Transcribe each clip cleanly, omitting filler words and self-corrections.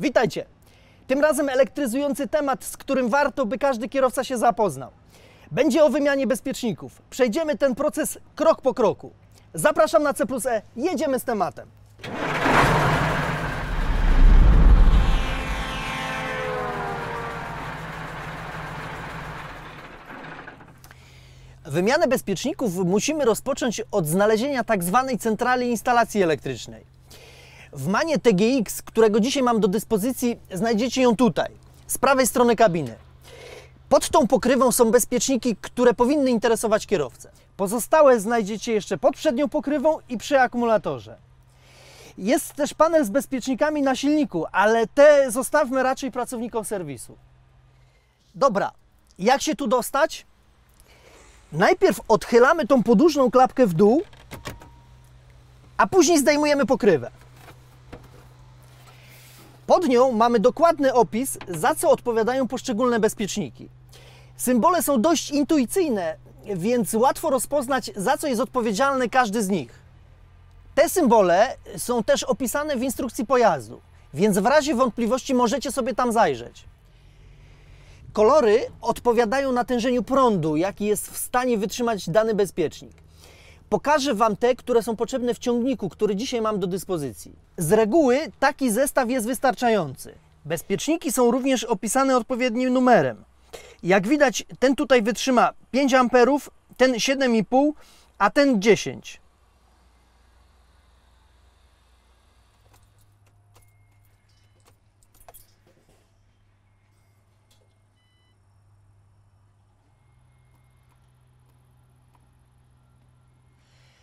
Witajcie! Tym razem elektryzujący temat, z którym warto, by każdy kierowca się zapoznał. Będzie o wymianie bezpieczników. Przejdziemy ten proces krok po kroku. Zapraszam na C+E, jedziemy z tematem. Wymianę bezpieczników musimy rozpocząć od znalezienia tak zwanej centrali instalacji elektrycznej. W MANie TGX, którego dzisiaj mam do dyspozycji, znajdziecie ją tutaj, z prawej strony kabiny. Pod tą pokrywą są bezpieczniki, które powinny interesować kierowcę. Pozostałe znajdziecie jeszcze pod przednią pokrywą i przy akumulatorze. Jest też panel z bezpiecznikami na silniku, ale te zostawmy raczej pracownikom serwisu. Dobra, jak się tu dostać? Najpierw odchylamy tą podłużną klapkę w dół, a później zdejmujemy pokrywę. Pod nią mamy dokładny opis, za co odpowiadają poszczególne bezpieczniki. Symbole są dość intuicyjne, więc łatwo rozpoznać, za co jest odpowiedzialny każdy z nich. Te symbole są też opisane w instrukcji pojazdu, więc w razie wątpliwości możecie sobie tam zajrzeć. Kolory odpowiadają natężeniu prądu, jaki jest w stanie wytrzymać dany bezpiecznik. Pokażę Wam te, które są potrzebne w ciągniku, który dzisiaj mam do dyspozycji. Z reguły taki zestaw jest wystarczający. Bezpieczniki są również opisane odpowiednim numerem. Jak widać, ten tutaj wytrzyma 5 A, ten 7,5, a ten 10.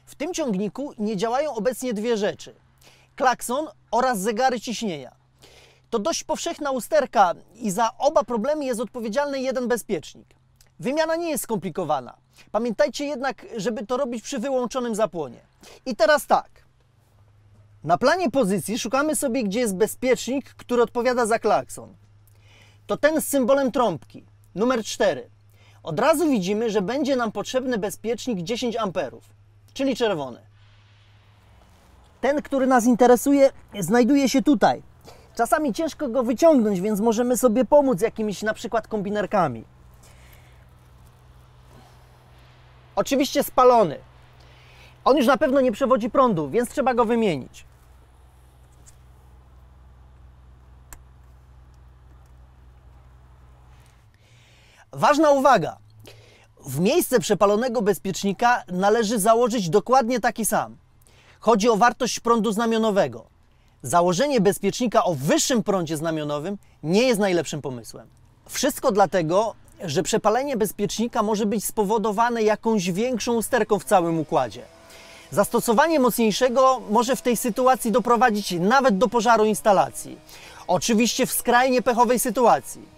W tym ciągniku nie działają obecnie dwie rzeczy: klakson oraz zegary ciśnienia. To dość powszechna usterka i za oba problemy jest odpowiedzialny jeden bezpiecznik. Wymiana nie jest skomplikowana. Pamiętajcie jednak, żeby to robić przy wyłączonym zapłonie. I teraz tak. Na planie pozycji szukamy sobie, gdzie jest bezpiecznik, który odpowiada za klakson. To ten z symbolem trąbki, numer 4. Od razu widzimy, że będzie nam potrzebny bezpiecznik 10 A. Czyli czerwony. Ten, który nas interesuje, znajduje się tutaj. Czasami ciężko go wyciągnąć, więc możemy sobie pomóc jakimiś na przykład kombinerkami. Oczywiście spalony. On już na pewno nie przewodzi prądu, więc trzeba go wymienić. Ważna uwaga! W miejsce przepalonego bezpiecznika należy założyć dokładnie taki sam. Chodzi o wartość prądu znamionowego. Założenie bezpiecznika o wyższym prądzie znamionowym nie jest najlepszym pomysłem. Wszystko dlatego, że przepalenie bezpiecznika może być spowodowane jakąś większą usterką w całym układzie. Zastosowanie mocniejszego może w tej sytuacji doprowadzić nawet do pożaru instalacji. Oczywiście w skrajnie pechowej sytuacji.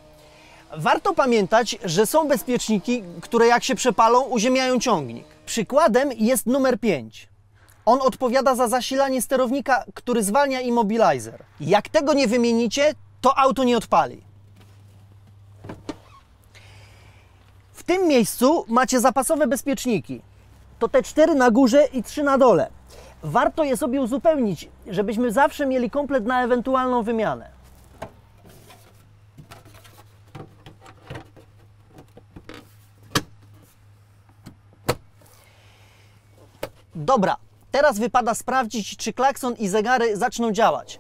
Warto pamiętać, że są bezpieczniki, które jak się przepalą, uziemiają ciągnik. Przykładem jest numer 5. On odpowiada za zasilanie sterownika, który zwalnia immobilizer. Jak tego nie wymienicie, to auto nie odpali. W tym miejscu macie zapasowe bezpieczniki. To te 4 na górze i 3 na dole. Warto je sobie uzupełnić, żebyśmy zawsze mieli komplet na ewentualną wymianę. Dobra, teraz wypada sprawdzić, czy klakson i zegary zaczną działać.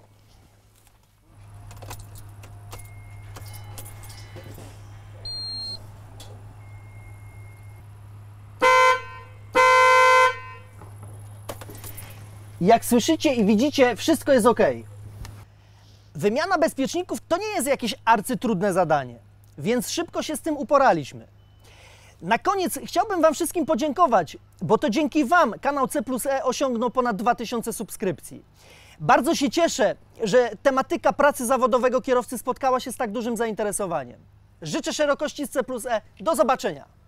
Jak słyszycie i widzicie, wszystko jest ok. Wymiana bezpieczników to nie jest jakieś arcytrudne zadanie, więc szybko się z tym uporaliśmy. Na koniec chciałbym Wam wszystkim podziękować, bo to dzięki Wam kanał C+E osiągnął ponad 2000 subskrypcji. Bardzo się cieszę, że tematyka pracy zawodowego kierowcy spotkała się z tak dużym zainteresowaniem. Życzę szerokości z C+E. Do zobaczenia!